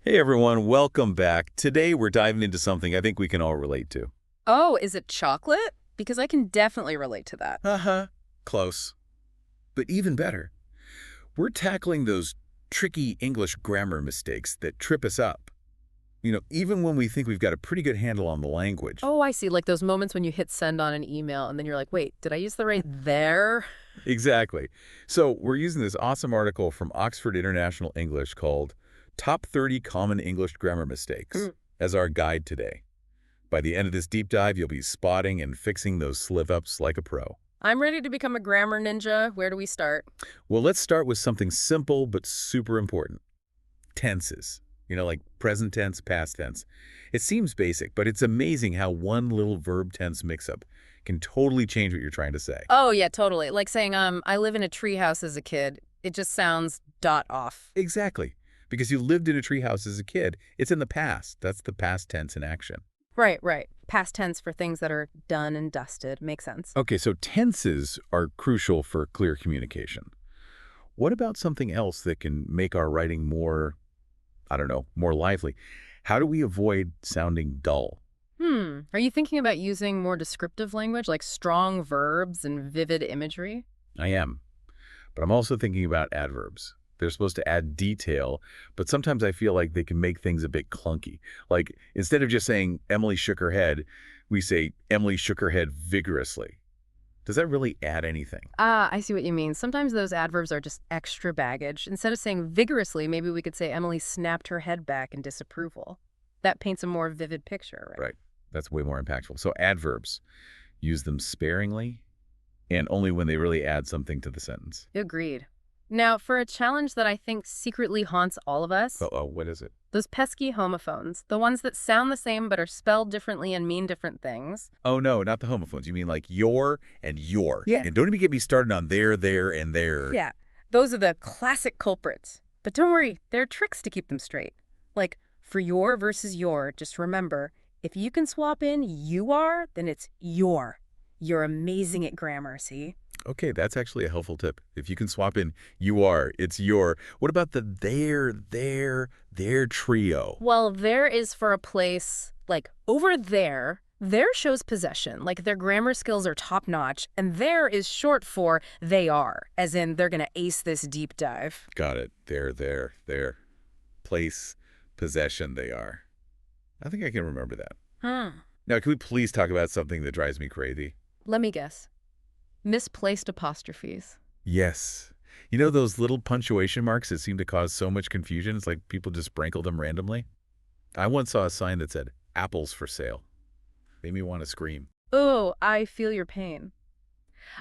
Hey everyone, welcome back. Today we're diving into something I think we can all relate to. Oh, is it chocolate? Because I can definitely relate to that. Uh-huh. Close. But even better, we're tackling those tricky English grammar mistakes that trip us up. Even when we think we've got a pretty good handle on the language. Oh, I see. Like those moments when you hit send on an email and then you're like, wait, did I use the right there? Exactly. So we're using this awesome article from Oxford International English called Top 30 Common English Grammar Mistakes Mm. as our guide today. By the end of this deep dive, you'll be spotting and fixing those slip-ups like a pro. I'm ready to become a grammar ninja. Where do we start? Well, let's start with something simple but super important. Tenses. Like present tense, past tense. It seems basic, but it's amazing how one little verb tense mix-up can totally change what you're trying to say. Oh, yeah, totally. Like saying, I live in a treehouse as a kid. It just sounds dot off. Exactly. Because you lived in a treehouse as a kid, it's in the past. That's the past tense in action. Right, right. Past tense for things that are done and dusted. Makes sense. Okay, so tenses are crucial for clear communication. What about something else that can make our writing more, I don't know, more lively? How do we avoid sounding dull? Are you thinking about using more descriptive language like strong verbs and vivid imagery? I am. But I'm also thinking about adverbs. They're supposed to add detail, but sometimes I feel like they can make things a bit clunky. Like, instead of just saying Emily shook her head, we say Emily shook her head vigorously. Does that really add anything? Ah, I see what you mean. Sometimes those adverbs are just extra baggage. Instead of saying vigorously, maybe we could say Emily snapped her head back in disapproval. That paints a more vivid picture, right? Right. That's way more impactful. So adverbs, use them sparingly and only when they really add something to the sentence. Agreed. Now, for a challenge that I think secretly haunts all of us, Oh, what is it? those pesky homophones, the ones that sound the same but are spelled differently and mean different things. Oh, no, not the homophones. You mean like your and your. Yeah. And don't even get me started on there, and there. Yeah, those are the classic culprits. But don't worry, there are tricks to keep them straight. Like, for your versus your, just remember, if you can swap in you are, then it's your. You're amazing at grammar, see? Okay, that's actually a helpful tip. If you can swap in you are, it's your. What about the their trio? Well, there is for a place, like, over there, there shows possession, like their grammar skills are top-notch, and there is short for they are, as in they're gonna ace this deep dive. Got it. There. Place, possession, they are. I think I can remember that. Hmm. Now, can we please talk about something that drives me crazy? Let me guess. Misplaced apostrophes. Yes. You know those little punctuation marks that seem to cause so much confusion? It's like people just sprinkle them randomly. I once saw a sign that said, apples for sale. Made me want to scream. Oh, I feel your pain.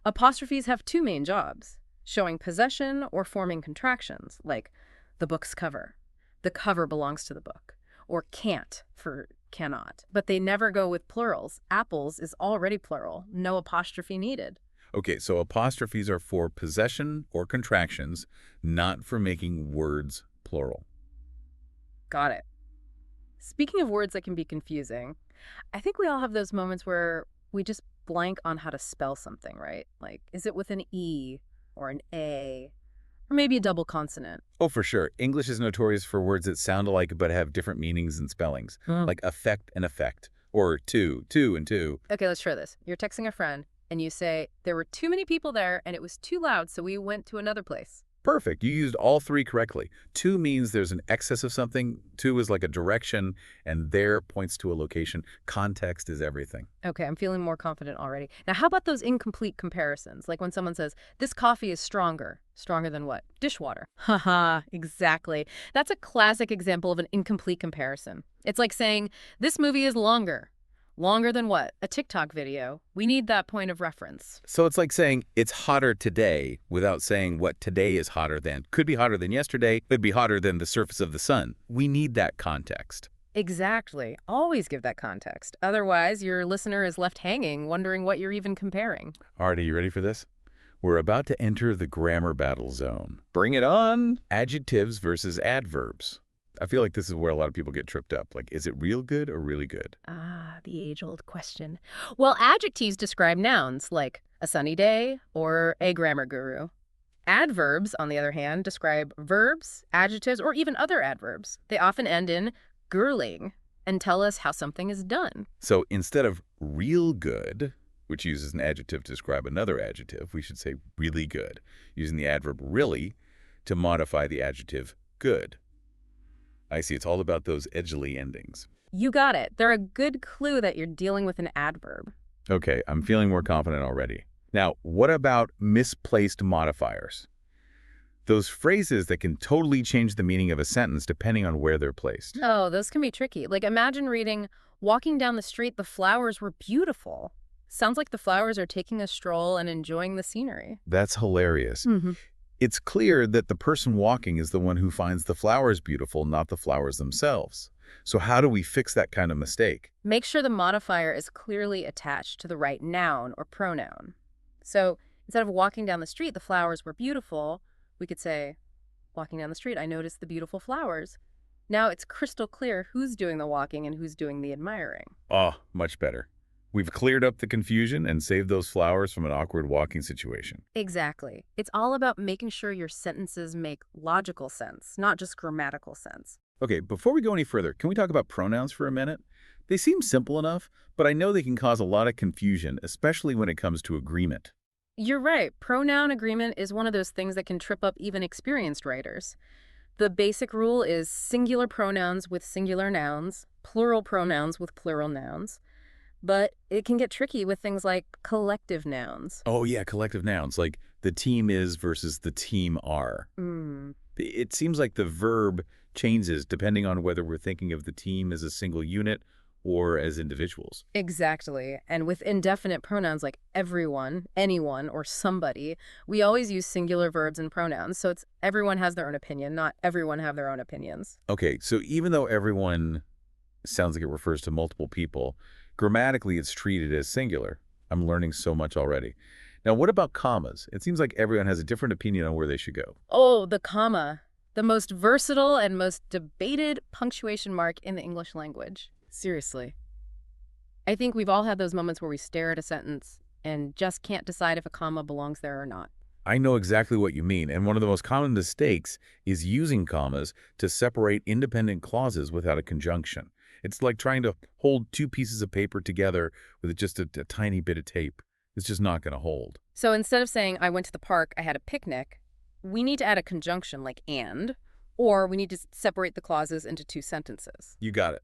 Apostrophes have two main jobs, showing possession or forming contractions, like the book's cover. The cover belongs to the book. Or can't for cannot. But they never go with plurals. Apples is already plural. No apostrophe needed. Okay, so apostrophes are for possession or contractions, not for making words plural. Got it. Speaking of words that can be confusing, I think we all have those moments where we just blank on how to spell something, right? Like, is it with an E or an A or maybe a double consonant? Oh, for sure. English is notorious for words that sound alike but have different meanings and spellings, like affect and effect, or two and two. Okay, let's try this. You're texting a friend and you say, there were too many people there and it was too loud, so we went to another place. Perfect. You used all three correctly. To means there's an excess of something. To is like a direction, and there points to a location. Context is everything. Okay, I'm feeling more confident already. Now, how about those incomplete comparisons? Like when someone says, this coffee is stronger. Stronger than what? Dishwater. Haha, exactly. That's a classic example of an incomplete comparison. It's like saying, this movie is longer. Longer than what? A TikTok video. We need that point of reference. So it's like saying it's hotter today without saying what today is hotter than. Could be hotter than yesterday, could be hotter than the surface of the sun. We need that context. Exactly. Always give that context. Otherwise, your listener is left hanging, wondering what you're even comparing. All right, are you ready for this? We're about to enter the grammar battle zone. Bring it on! Adjectives versus adverbs. I feel like this is where a lot of people get tripped up. Like, is it real good or really good? Ah, the age-old question. Well, adjectives describe nouns like a sunny day or a grammar guru. Adverbs, on the other hand, describe verbs, adjectives, or even other adverbs. They often end in "gerling" and tell us how something is done. So instead of real good, which uses an adjective to describe another adjective, we should say really good, using the adverb really to modify the adjective good. I see. It's all about those edgily endings. You got it. They're a good clue that you're dealing with an adverb. Okay, I'm feeling more confident already. Now, what about misplaced modifiers? Those phrases that can totally change the meaning of a sentence depending on where they're placed. Oh, those can be tricky. Like imagine reading, "Walking down the street, the flowers were beautiful." Sounds like the flowers are taking a stroll and enjoying the scenery. That's hilarious. Hmm. It's clear that the person walking is the one who finds the flowers beautiful, not the flowers themselves. So how do we fix that kind of mistake? Make sure the modifier is clearly attached to the right noun or pronoun. So instead of "walking down the street, the flowers were beautiful," we could say, "Walking down the street, I noticed the beautiful flowers." Now it's crystal clear who's doing the walking and who's doing the admiring. Oh, much better. We've cleared up the confusion and saved those flowers from an awkward walking situation. Exactly. It's all about making sure your sentences make logical sense, not just grammatical sense. Okay, before we go any further, can we talk about pronouns for a minute? They seem simple enough, but I know they can cause a lot of confusion, especially when it comes to agreement. You're right. Pronoun agreement is one of those things that can trip up even experienced writers. The basic rule is singular pronouns with singular nouns, plural pronouns with plural nouns. But it can get tricky with things like collective nouns. Oh yeah, collective nouns, like the team is versus the team are. Mm. It seems like the verb changes depending on whether we're thinking of the team as a single unit or as individuals. Exactly. And with indefinite pronouns like everyone, anyone, or somebody, we always use singular verbs and pronouns. So it's everyone has their own opinion, not everyone have their own opinions. Okay, so even though everyone sounds like it refers to multiple people, grammatically it's treated as singular. I'm learning so much already. Now, what about commas? It seems like everyone has a different opinion on where they should go. Oh, the comma. The most versatile and most debated punctuation mark in the English language. Seriously. I think we've all had those moments where we stare at a sentence and just can't decide if a comma belongs there or not. I know exactly what you mean, and one of the most common mistakes is using commas to separate independent clauses without a conjunction. It's like trying to hold two pieces of paper together with just a tiny bit of tape. It's just not going to hold. So instead of saying, "I went to the park, I had a picnic," we need to add a conjunction like "and," or we need to separate the clauses into two sentences. You got it.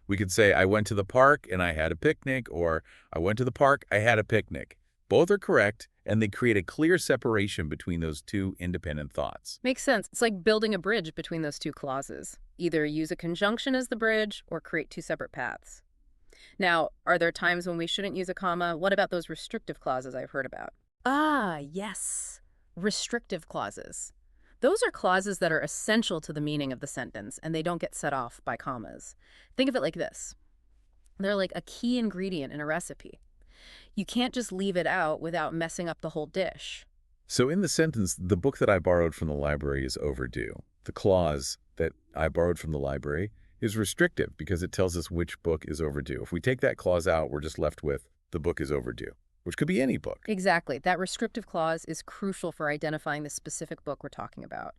We could say, I went to the park and I had a picnic, or I went to the park, I had a picnic. Both are correct, and they create a clear separation between those two independent thoughts. Makes sense. It's like building a bridge between those two clauses. Either use a conjunction as the bridge or create two separate paths. Now, are there times when we shouldn't use a comma? What about those restrictive clauses I've heard about? Ah, yes. Restrictive clauses. Those are clauses that are essential to the meaning of the sentence, and they don't get set off by commas. Think of it like this. They're like a key ingredient in a recipe. You can't just leave it out without messing up the whole dish. So in the sentence, the book that I borrowed from the library is overdue. The clause that I borrowed from the library is restrictive because it tells us which book is overdue. If we take that clause out, we're just left with the book is overdue, which could be any book. Exactly. That restrictive clause is crucial for identifying the specific book we're talking about.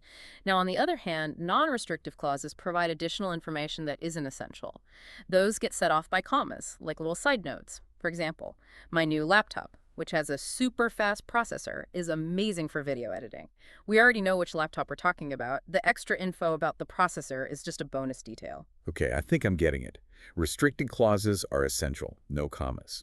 Now, on the other hand, non-restrictive clauses provide additional information that isn't essential. Those get set off by commas, like little side notes. For example, my new laptop, which has a super fast processor, is amazing for video editing. We already know which laptop we're talking about. The extra info about the processor is just a bonus detail. Okay, I think I'm getting it. Restricted clauses are essential, no commas.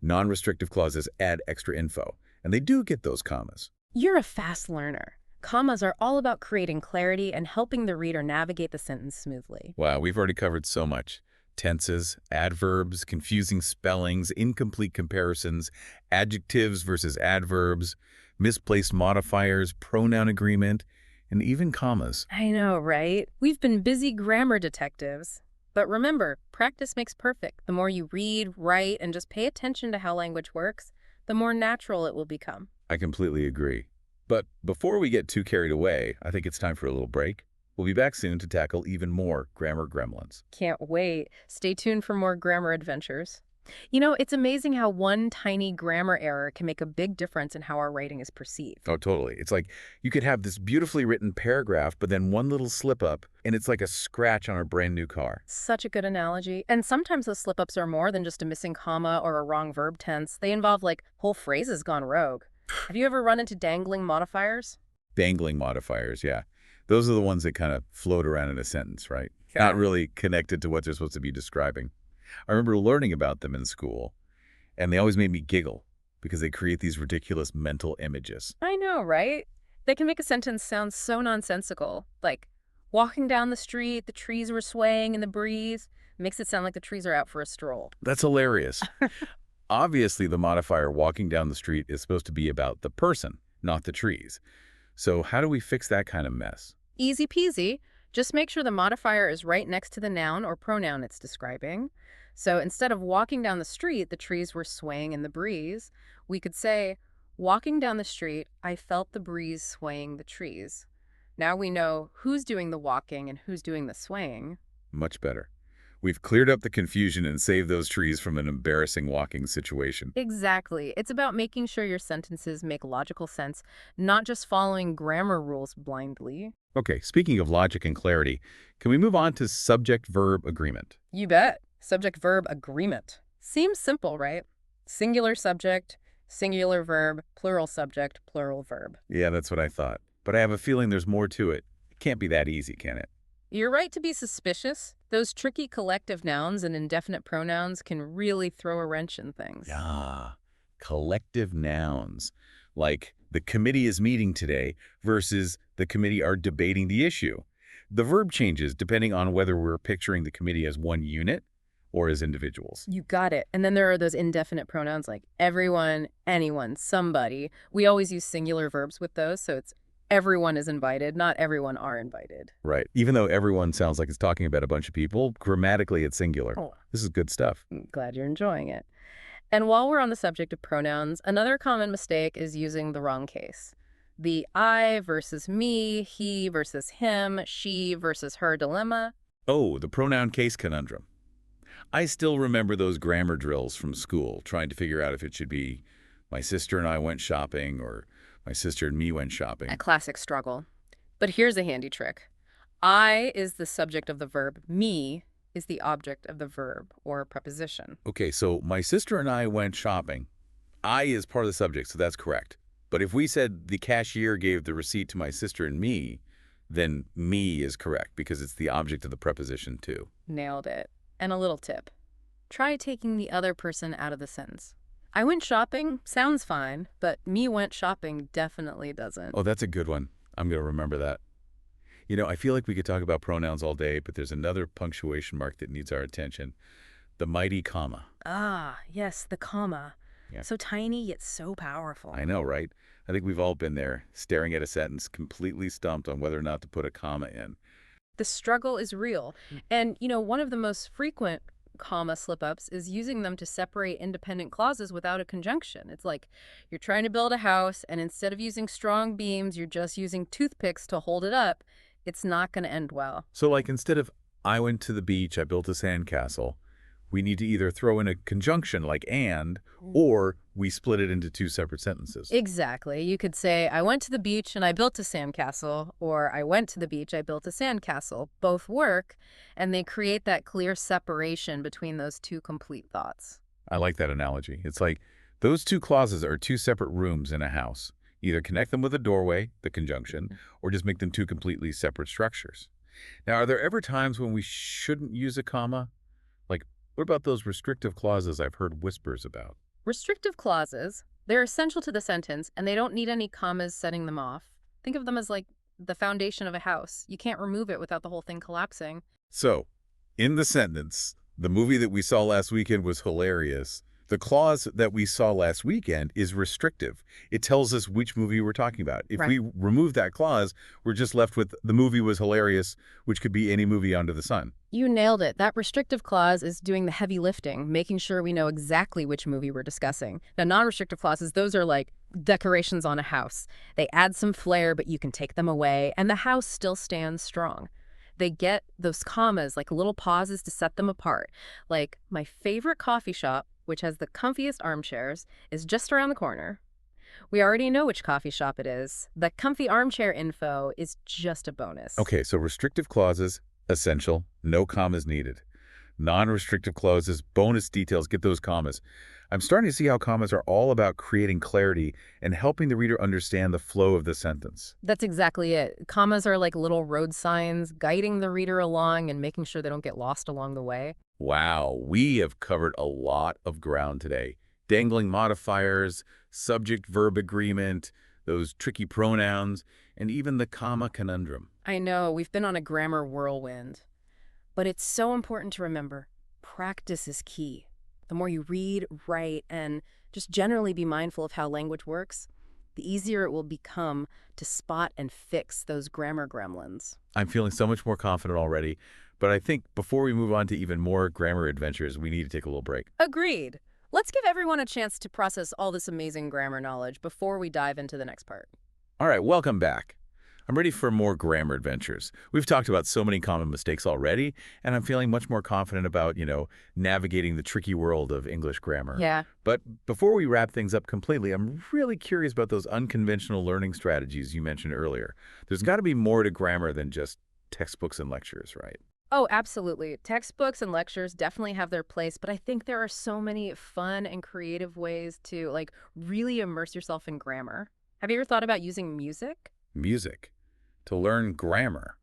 Non-restrictive clauses add extra info, and they do get those commas. You're a fast learner. Commas are all about creating clarity and helping the reader navigate the sentence smoothly. Wow, we've already covered so much. Tenses, adverbs, confusing spellings, incomplete comparisons, adjectives versus adverbs, misplaced modifiers, pronoun agreement, and even commas. I know, right? We've been busy grammar detectives. But remember, practice makes perfect. The more you read, write, and just pay attention to how language works, the more natural it will become. I completely agree. But before we get too carried away, I think it's time for a little break. We'll be back soon to tackle even more grammar gremlins. Can't wait. Stay tuned for more grammar adventures. It's amazing how one tiny grammar error can make a big difference in how our writing is perceived. Oh, totally. It's like you could have this beautifully written paragraph, but then one little slip up, and it's like a scratch on a brand new car. Such a good analogy. And sometimes those slip-ups are more than just a missing comma or a wrong verb tense. They involve, like, whole phrases gone rogue. Have you ever run into dangling modifiers? Dangling modifiers, yeah. Those are the ones that kind of float around in a sentence, right? Not Yeah. really connected to what they're supposed to be describing. I remember learning about them in school, and they always made me giggle because they create these ridiculous mental images. I know, right? They can make a sentence sound so nonsensical. Like, walking down the street, the trees were swaying in the breeze. Makes it sound like the trees are out for a stroll. That's hilarious. Obviously, the modifier walking down the street is supposed to be about the person, not the trees. So how do we fix that kind of mess? Easy peasy. Just make sure the modifier is right next to the noun or pronoun it's describing. So instead of walking down the street, the trees were swaying in the breeze, we could say, walking down the street, I felt the breeze swaying the trees. Now we know who's doing the walking and who's doing the swaying. Much better. We've cleared up the confusion and saved those trees from an embarrassing walking situation. Exactly. It's about making sure your sentences make logical sense, not just following grammar rules blindly. Okay, speaking of logic and clarity, can we move on to subject-verb agreement? You bet. Subject-verb agreement. Seems simple, right? Singular subject, singular verb, plural subject, plural verb. Yeah, that's what I thought. But I have a feeling there's more to it. It can't be that easy, can it? You're right to be suspicious. Those tricky collective nouns and indefinite pronouns can really throw a wrench in things. Yeah, collective nouns, like the committee is meeting today versus the committee are debating the issue. The verb changes depending on whether we're picturing the committee as one unit or as individuals. You got it. And then there are those indefinite pronouns like everyone, anyone, somebody. We always use singular verbs with those, so it's everyone is invited, not everyone are invited. Right. Even though everyone sounds like it's talking about a bunch of people, grammatically it's singular. Oh, This is good stuff. I'm glad you're enjoying it. And while we're on the subject of pronouns, another common mistake is using the wrong case. The I versus me, he versus him, she versus her dilemma. Oh, the pronoun case conundrum. I still remember those grammar drills from school, trying to figure out if it should be my sister and I went shopping or my sister and me went shopping. A classic struggle. But here's a handy trick. I is the subject of the verb. Me is the object of the verb or preposition. Okay, so my sister and I went shopping. I is part of the subject, so that's correct. But if we said the cashier gave the receipt to my sister and me, then me is correct because it's the object of the preposition too. Nailed it. And a little tip. Try taking the other person out of the sentence. I went shopping sounds fine, but me went shopping definitely doesn't. Oh, that's a good one. I'm going to remember that. I feel like we could talk about pronouns all day, but there's another punctuation mark that needs our attention. The mighty comma. Ah, yes, the comma. Yeah. So tiny yet so powerful. I know, right? I think we've all been there, staring at a sentence, completely stumped on whether or not to put a comma in. The struggle is real. And, one of the most frequent comma slip-ups is using them to separate independent clauses without a conjunction. It's like you're trying to build a house, and instead of using strong beams, you're just using toothpicks to hold it up. It's not going to end well. So like instead of I went to the beach, I built a sandcastle, we need to either throw in a conjunction like and, or we split it into two separate sentences. Exactly. You could say, I went to the beach and I built a sandcastle, or I went to the beach, I built a sandcastle. Both work, and they create that clear separation between those two complete thoughts. I like that analogy. It's like those two clauses are two separate rooms in a house. Either connect them with a doorway, the conjunction, or just make them two completely separate structures. Now, are there ever times when we shouldn't use a comma? Like, what about those restrictive clauses I've heard whispers about? Restrictive clauses, they're essential to the sentence, and they don't need any commas setting them off. Think of them as like the foundation of a house. You can't remove it without the whole thing collapsing. So, in the sentence, the movie that we saw last weekend was hilarious. The clause that we saw last weekend is restrictive. It tells us which movie we're talking about. If Right. we remove that clause, we're just left with the movie was hilarious, which could be any movie under the sun. You nailed it. That restrictive clause is doing the heavy lifting, making sure we know exactly which movie we're discussing. Now, non-restrictive clauses, those are like decorations on a house. They add some flair, but you can take them away, and the house still stands strong. They get those commas, like little pauses to set them apart. Like, my favorite coffee shop which has the comfiest armchairs, is just around the corner. We already know which coffee shop it is. The comfy armchair info is just a bonus. Okay, so restrictive clauses, essential, no commas needed. Non-restrictive clauses, bonus details, get those commas. I'm starting to see how commas are all about creating clarity and helping the reader understand the flow of the sentence. That's exactly it. Commas are like little road signs, guiding the reader along and making sure they don't get lost along the way. Wow, we have covered a lot of ground today. Dangling modifiers, subject-verb agreement, those tricky pronouns, and even the comma conundrum. I know, we've been on a grammar whirlwind. But it's so important to remember, practice is key. The more you read, write, and just generally be mindful of how language works, the easier it will become to spot and fix those grammar gremlins. I'm feeling so much more confident already, but I think before we move on to even more grammar adventures, we need to take a little break. Agreed. Let's give everyone a chance to process all this amazing grammar knowledge before we dive into the next part. All right, welcome back. I'm ready for more grammar adventures. We've talked about so many common mistakes already, and I'm feeling much more confident about, navigating the tricky world of English grammar. Yeah. But before we wrap things up completely, I'm really curious about those unconventional learning strategies you mentioned earlier. There's got to be more to grammar than just textbooks and lectures, right? Oh, absolutely. Textbooks and lectures definitely have their place, but I think there are so many fun and creative ways to, really immerse yourself in grammar. Have you ever thought about using music? Music. To learn grammar.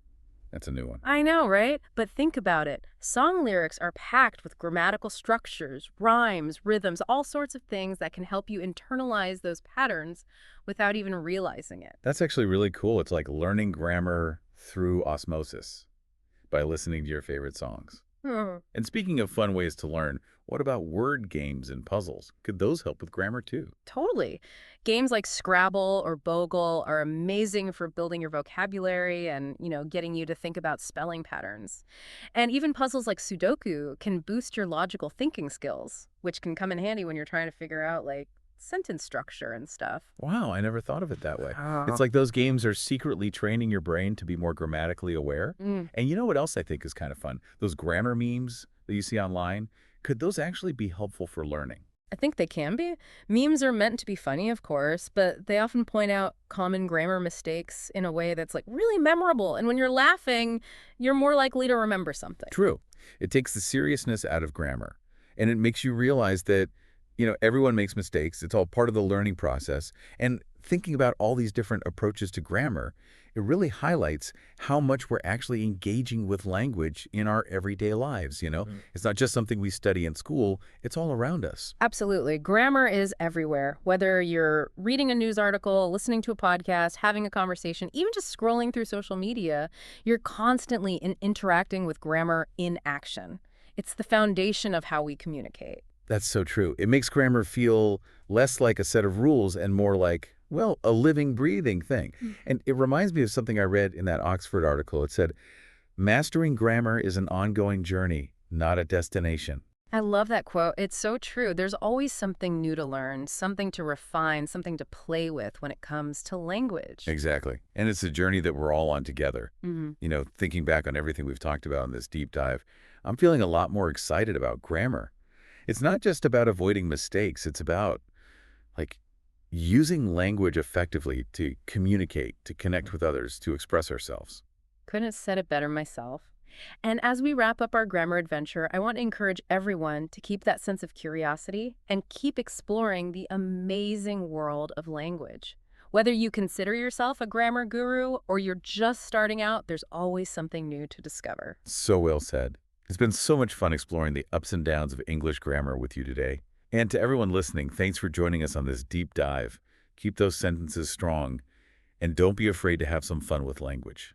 That's a new one. I know, right? But think about it. Song lyrics are packed with grammatical structures, rhymes, rhythms, all sorts of things that can help you internalize those patterns without even realizing it. That's actually really cool. It's like learning grammar through osmosis by listening to your favorite songs. Hmm. And speaking of fun ways to learn, what about word games and puzzles? Could those help with grammar too? Totally. Games like Scrabble or Bogle are amazing for building your vocabulary and, getting you to think about spelling patterns. And even puzzles like Sudoku can boost your logical thinking skills, which can come in handy when you're trying to figure out, sentence structure and stuff. Wow, I never thought of it that way. Oh. It's like those games are secretly training your brain to be more grammatically aware. Mm. And you know what else I think is kind of fun? Those grammar memes that you see online, could those actually be helpful for learning? I think they can be. Memes are meant to be funny, of course, but they often point out common grammar mistakes in a way that's really memorable. And when you're laughing, you're more likely to remember something. True. It takes the seriousness out of grammar. And it makes you realize that, everyone makes mistakes. It's all part of the learning process. And thinking about all these different approaches to grammar, it really highlights how much we're actually engaging with language in our everyday lives, It's not just something we study in school, it's all around us. Absolutely. Grammar is everywhere. Whether you're reading a news article, listening to a podcast, having a conversation, even just scrolling through social media, you're constantly interacting with grammar in action. It's the foundation of how we communicate. That's so true. It makes grammar feel less like a set of rules and more like, well, a living, breathing thing. And it reminds me of something I read in that Oxford article. It said, mastering grammar is an ongoing journey, not a destination. I love that quote. It's so true. There's always something new to learn, something to refine, something to play with when it comes to language. Exactly. And it's a journey that we're all on together. Thinking back on everything we've talked about in this deep dive, I'm feeling a lot more excited about grammar. It's not just about avoiding mistakes. It's about, using language effectively to communicate, to connect with others, to express ourselves. Couldn't have said it better myself. And as we wrap up our grammar adventure, I want to encourage everyone to keep that sense of curiosity and keep exploring the amazing world of language. Whether you consider yourself a grammar guru or you're just starting out, there's always something new to discover. So well said. It's been so much fun exploring the ups and downs of English grammar with you today. And to everyone listening, thanks for joining us on this deep dive. Keep those sentences strong, and don't be afraid to have some fun with language.